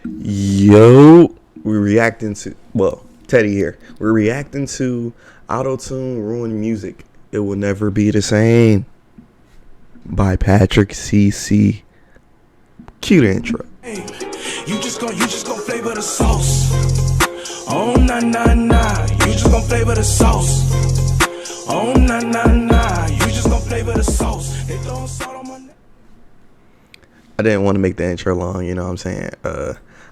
Yo, we're reacting to, well, Teddy here. We're reacting to Auto-Tune Ruined Music. It Will Never Be the Same by Patrick CC. Cue the intro. Hey, you just gon' flavor the sauce. Oh nah nah nah, you just gon' flavor the sauce. Oh nah nah nah, you just gon' flavor the sauce. They throwin' salt on my neck. I didn't want to make the intro long, you know what I'm saying?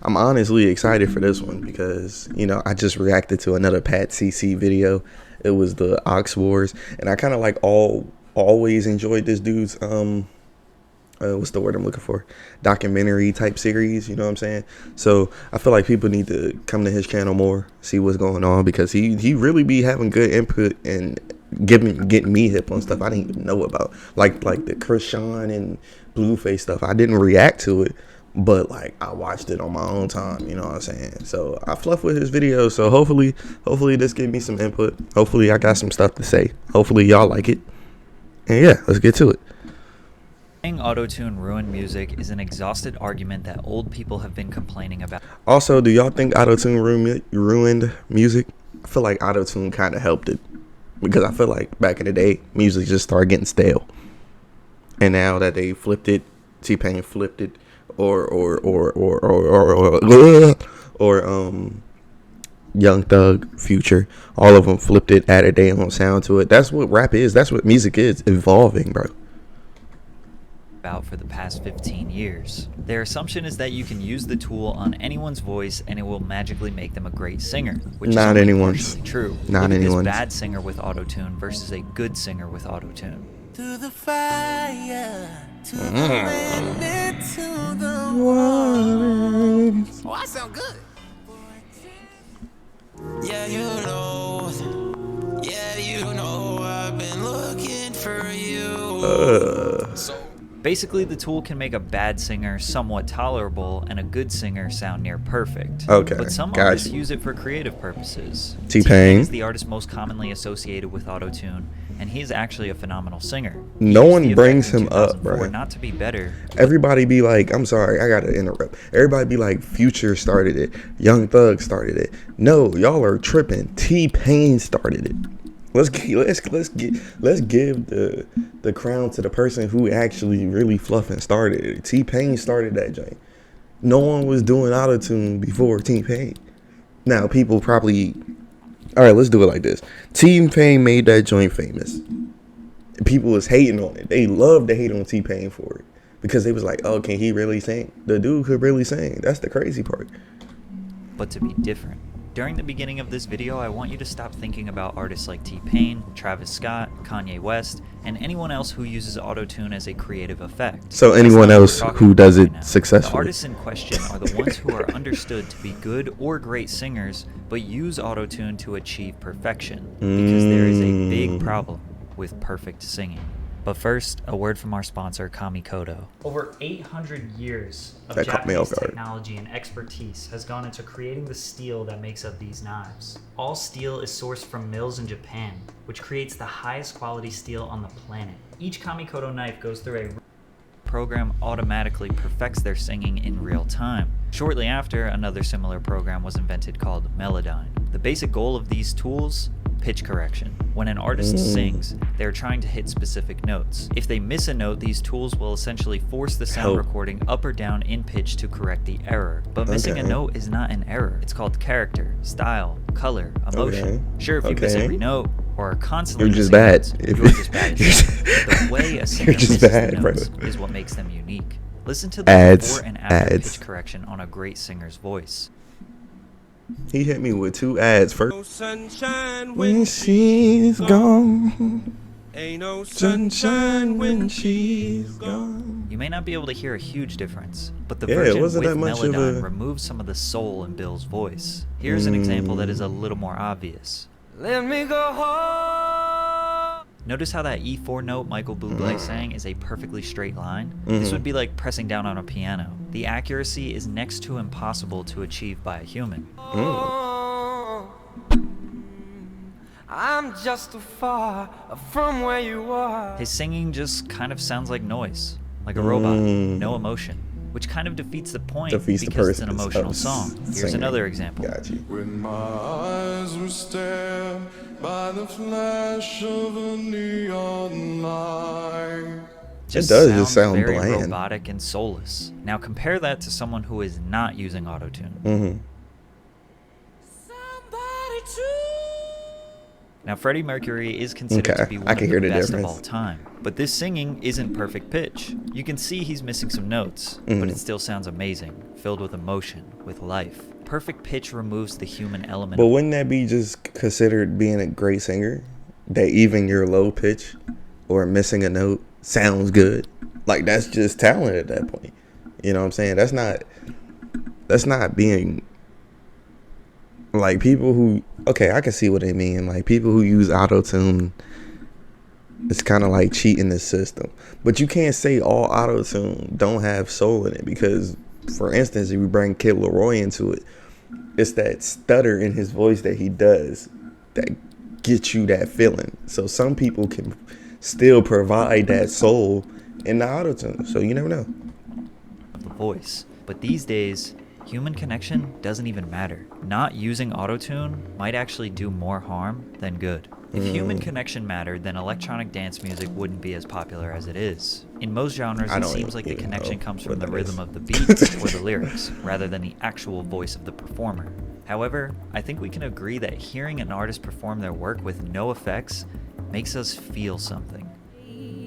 I'm honestly excited for this one because, you know, I just reacted to another Pat CC video. It was the Ox Wars, and I kind of like always enjoyed this dude's what's the word I'm looking for? Documentary type series, you know what I'm saying? So I feel like people need to come to his channel more, see what's going on, because he really be having good input and getting me hip on stuff I didn't even know about. Like the Chris Sean and Blueface stuff. I didn't react to it, but like I watched it on my own time, you know what I'm saying? So I fluff with his videos. So hopefully this gave me some input. Hopefully I got some stuff to say. Hopefully y'all like it. And yeah, let's get to it. Saying auto-tune ruined music is an exhausted argument that old people have been complaining about. Also, do y'all think auto-tune ruined music? I feel like auto-tune kind of helped it, because I feel like back in the day, music just started getting stale. And now that they flipped it, T-Pain flipped it, or Young Thug, Future, all of them flipped it, added their own sound to it. That's what rap is. That's what music is, evolving, bro. For the past 15 years. Their assumption is that you can use the tool on anyone's voice and it will magically make them a great singer, which not is anyone's true. Not Look at anyone's this bad singer with auto-tune versus a good singer with auto-tune. To the fire, to the wind, to the water. Oh, I sound good. Yeah, you know, I've been looking for you. Basically, the tool can make a bad singer somewhat tolerable and a good singer sound near perfect. Okay, but some gotcha. artists use it for creative purposes. T-Pain is the artist most commonly associated with auto-tune, and he is actually a phenomenal singer. No one brings him up, bro. Not to be better. Everybody be like, I'm sorry, I gotta interrupt. Everybody be like, Future started it, Young Thug started it. No, y'all are tripping. T-Pain started it. Let's give the crown to the person who actually really fluffing started it. T-Pain started that joint. No one was doing auto-tune before T-Pain. Now people probably, all right, let's do it like this. T-Pain made that joint famous. People was hating on it. They loved to hate on T-Pain for it because they was like, oh, can he really sing? The dude could really sing. That's the crazy part. But to be different. During the beginning of this video, I want you to stop thinking about artists like T-Pain, Travis Scott, Kanye West, and anyone else who uses auto-tune as a creative effect. So anyone else who does it successfully. The artists in question are the ones who are understood to be good or great singers, but use auto-tune to achieve perfection, because there is a big problem with perfect singing. But first, a word from our sponsor, Kamikoto. Over 800 years of Japanese technology and expertise has gone into creating the steel that makes up these knives. All steel is sourced from mills in Japan, which creates the highest quality steel on the planet. Each Kamikoto knife goes through a program automatically perfects their singing in real time. Shortly after, another similar program was invented called Melodyne. The basic goal of these tools: pitch correction. When an artist sings, they're trying to hit specific notes. If they miss a note, these tools will essentially force the sound recording up or down in pitch to correct the error. But missing a note is not an error. It's called character, style, color, emotion. Sure, if you miss every note or are constantly you're just bad. You're just bad. The way a singer misses the notes is what makes them unique. Listen to the before and after pitch correction on a great singer's voice. He hit me with 2 ads first. No sunshine when she's gone. Ain't no sunshine when she's gone. You may not be able to hear a huge difference, but the version with Melodyne removes some of the soul in Bill's voice. Here's an example that is a little more obvious. Let me go home. Notice how that E4 note Michael Bublé sang is a perfectly straight line? This would be like pressing down on a piano. The accuracy is next to impossible to achieve by a human. I'm just too far from where you are. His singing just kind of sounds like noise, like a robot, no emotion. which kind of defeats the point Defeats the because it's an purpose emotional of song. Here's singing. another example. Got you. When my eyes were stabbed by the flash of a neon light. Just does just sound very bland. robotic and soulless. Now compare that to someone who is not using autotune. Mm-hmm. Somebody to Now Freddie Mercury is considered Okay, to be I one can of hear the the best difference. of all time. But this singing isn't perfect pitch. You can see he's missing some notes, but Mhm. it still sounds amazing, filled with emotion, with life. Perfect pitch removes the human element. But wouldn't that be just considered being a great singer? That even your low pitch or missing a note sounds good. Like that's just talent at that point. You know what I'm saying? That's not being like people who, okay, I can see what they mean. Like people who use auto-tune, it's kind of like cheating the system. But you can't say all auto-tune don't have soul in it, because for instance, if you bring Kid Leroy into it, it's that stutter in his voice that he does that gets you that feeling. So some people can still provide that soul in the auto-tune. So you never know. of the voice. But these days, human connection doesn't even matter. Not using autotune might actually do more harm than good. If human connection mattered, then electronic dance music wouldn't be as popular as it is. In most genres, I it don't seems like the even connection know comes what from the that rhythm is. of the beat or the lyrics, rather than the actual voice of the performer. However, I think we can agree that hearing an artist perform their work with no effects makes us feel something.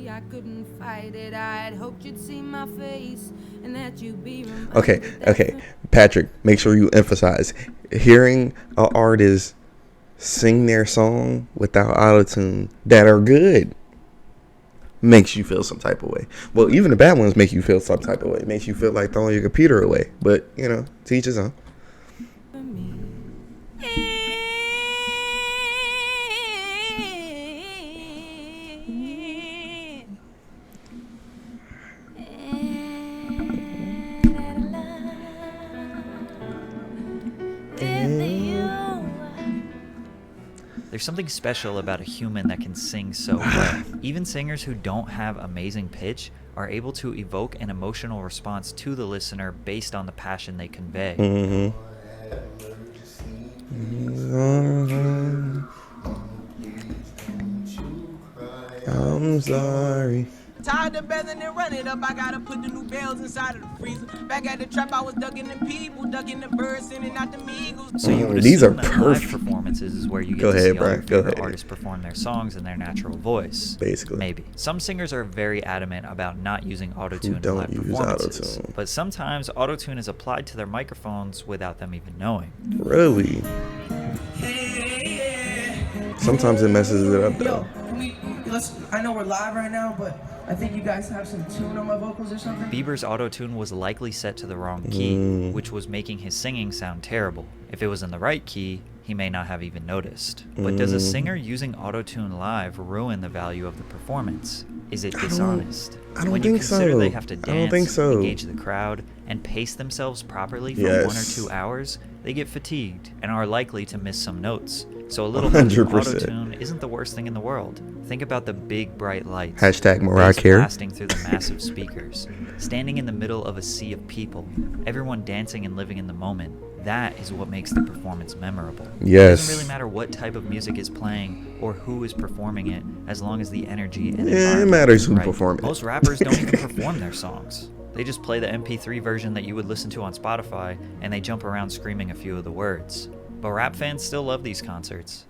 I couldn't fight it. I'd hoped you'd see my face and that you'd be reminded Okay, that okay. Patrick, make sure you emphasize hearing an artist sing their song without autotune that are good makes you feel some type of way. Well, even the bad ones make you feel some type of way. It makes you feel like throwing your computer away. But, you know, to each his own. for me. There's something special about a human that can sing so well. Even singers who don't have amazing pitch are able to evoke an emotional response to the listener based on the passion they convey. Mm-hmm. I'm sorry. Tired of bezzing and running up, I gotta put the new bells inside of the freezer. Back at the trap, I was ducking the people, ducking the birds, sending out the meagles. So you would These are assume that live perfect. performances is where you get Go to ahead, see all bro. your Go favorite ahead. artists perform their songs in their natural voice. Basically. Maybe. Some singers are very adamant about not using autotune in don't live use performances. autotune. But sometimes autotune is applied to their microphones without them even knowing. Really? Sometimes it messes it up, Yo, though. I know we're live right now, but I think you guys have some tune on my vocals or something. Bieber's autotune was likely set to the wrong key, which was making his singing sound terrible. If it was in the right key, he may not have even noticed. But does a singer using autotune live ruin the value of the performance? Is it dishonest? I don't when you think consider so. they have to I don't dance, think so. engage the crowd, and pace themselves properly for Yes. 1 or 2 hours, they get fatigued and are likely to miss some notes. So a little bit of 100%. autotune isn't the worst thing in the world. Think about the big bright lights. Hashtag Mariah bass Carey. blasting through the massive speakers. Standing in the middle of a sea of people. Everyone dancing and living in the moment. That is what makes the performance memorable. It Yes. doesn't really matter what type of music is playing or who is performing it, as long as the energy and Yeah, it environment matters is who right. performed it. Most rappers don't even perform their songs. They just play the MP3 version that you would listen to on Spotify, and they jump around screaming a few of the words. But rap fans still love these concerts.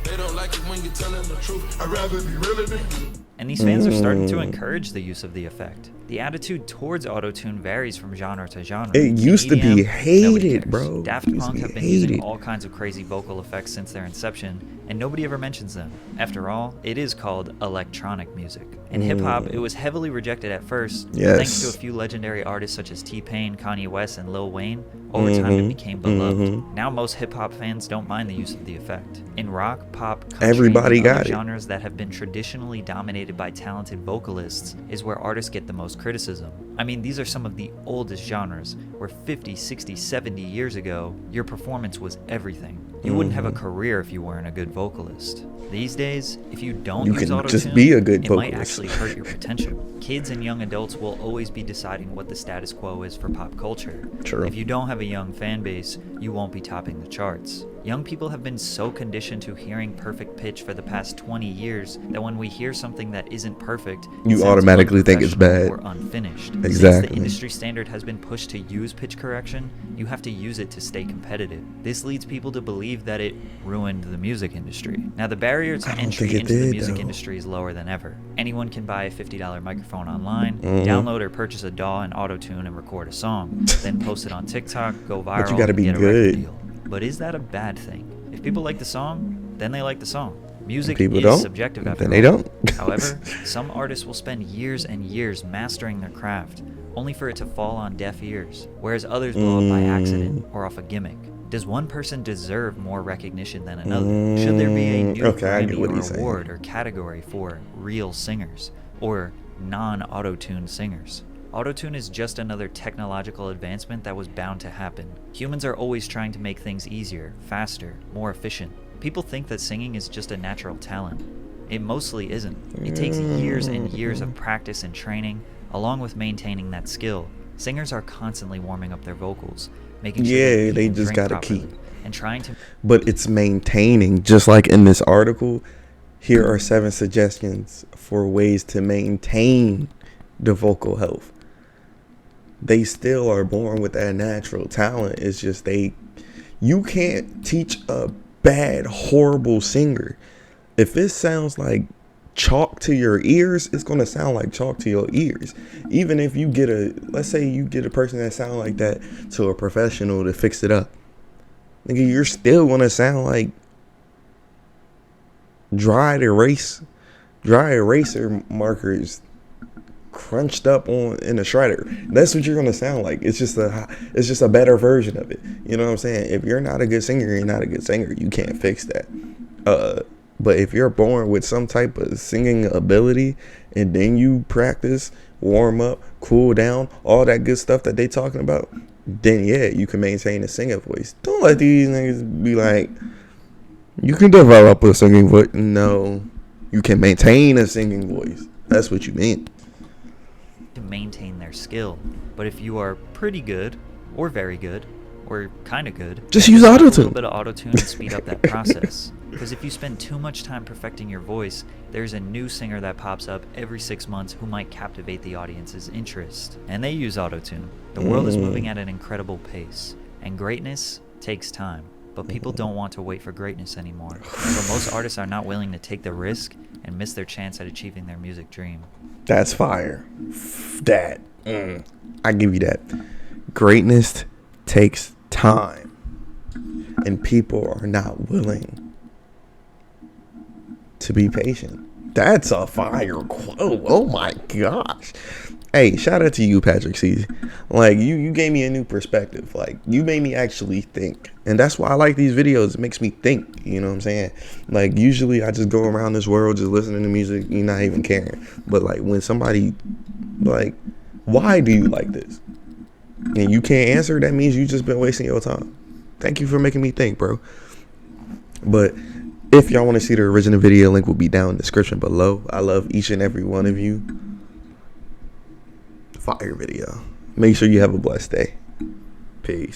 They don't like it when you're telling the truth. I'd rather be real than And these fans are starting to encourage the use of the effect. The attitude towards autotune varies from genre to genre. It In used to be EDM, nobody hated, cares. bro. Daft It used to Punk be have been using hated. all kinds of crazy vocal effects since their inception, and nobody ever mentions them. After all, it is called electronic music. In hip-hop, it was heavily rejected at first, but thanks to Yes. a few legendary artists such as T-Pain, Kanye West, and Lil Wayne, over time it became beloved. Now most hip-hop fans don't mind the use of the effect. In rock, pop, country, Everybody and got other it. genres that have been traditionally dominated by talented vocalists is where artists get the most criticism. I mean, these are some of the oldest genres, where 50, 60, 70 years ago, your performance was everything. You wouldn't have a career if you weren't a good vocalist. These days, if you don't You use can auto-tune, just be a good it might vocalist. actually hurt your potential. Kids and young adults will always be deciding what the status quo is for pop culture. True. If you don't have a young fan base, you won't be topping the charts. Young people have been so conditioned to hearing perfect pitch for the past 20 years that when we hear something that isn't perfect, it You sounds automatically think it's unprofessional bad. or unfinished. Since Exactly. the industry standard has been pushed to use pitch correction, you have to use it to stay competitive. This leads people to believe that it ruined the music industry. Now, the barrier to I don't entry think it into the did, music though. industry is lower than ever. Anyone can buy a $50 microphone online, download or purchase a DAW and auto-tune and record a song, then post it on TikTok, go viral, you gotta and be get a record good. deal. But is that a bad thing? If people like the song, then they like the song. Music People is don't, subjective after then they all. don't. However, some artists will spend years and years mastering their craft, only for it to fall on deaf ears, whereas others blow up by accident or off a gimmick. Does one person deserve more recognition than another? Should there be a new Okay, I get Grammy what or he's saying. award or category for real singers or non-auto-tune singers? Autotune is just another technological advancement that was bound to happen. Humans are always trying to make things easier, faster, more efficient. People think that singing is just a natural talent. It mostly isn't. It takes years and years of practice and training, along with maintaining that skill. Singers are constantly warming up their vocals, making sure Yeah, that they can just drink gotta properly, keep. and trying to But it's maintaining, just like in this article. Here are 7 suggestions for ways to maintain the vocal health. They still are born with that natural talent. It's just you can't teach a bad, horrible singer. If it sounds like chalk to your ears, it's going to sound like chalk to your ears. Even if you get let's say you get a person that sound like that to a professional to fix it up. Nigga, you're still going to sound like dry eraser markers crunched up in a shredder. That's what you're gonna sound like. It's just a better version of it. You know what I'm saying? If you're not a good singer, you're not a good singer. You can't fix that. But if you're born with some type of singing ability and then you practice, warm up, cool down, all that good stuff that they talking about, then yeah, you can maintain a singing voice. Don't let these niggas be like, you can develop a singing voice. No, you can maintain a singing voice. That's what you mean. to maintain their skill. But if you are pretty good, or very good, or kind of good, Just then use add auto-tune. a little bit of auto-tune and speed up that process. Because if you spend too much time perfecting your voice, there's a new singer that pops up every 6 months who might captivate the audience's interest. And they use auto-tune. The world is moving at an incredible pace, and greatness takes time. But people don't want to wait for greatness anymore. So most artists are not willing to take the risk and miss their chance at achieving their music dream. That's fire. That. I give you that. Greatness takes time. And people are not willing to be patient. That's a fire quote. Oh my gosh. Hey, shout out to you, Patrick C. Like, you gave me a new perspective. Like, you made me actually think. And that's why I like these videos. It makes me think. You know what I'm saying? Like, usually I just go around this world just listening to music, you're not even caring. But, like, when somebody, like, why do you like this? And you can't answer, that means you just been wasting your time. Thank you for making me think, bro. But if y'all want to see the original video, link will be down in the description below. I love each and every one of you. Fire video. Make sure you have a blessed day. Peace.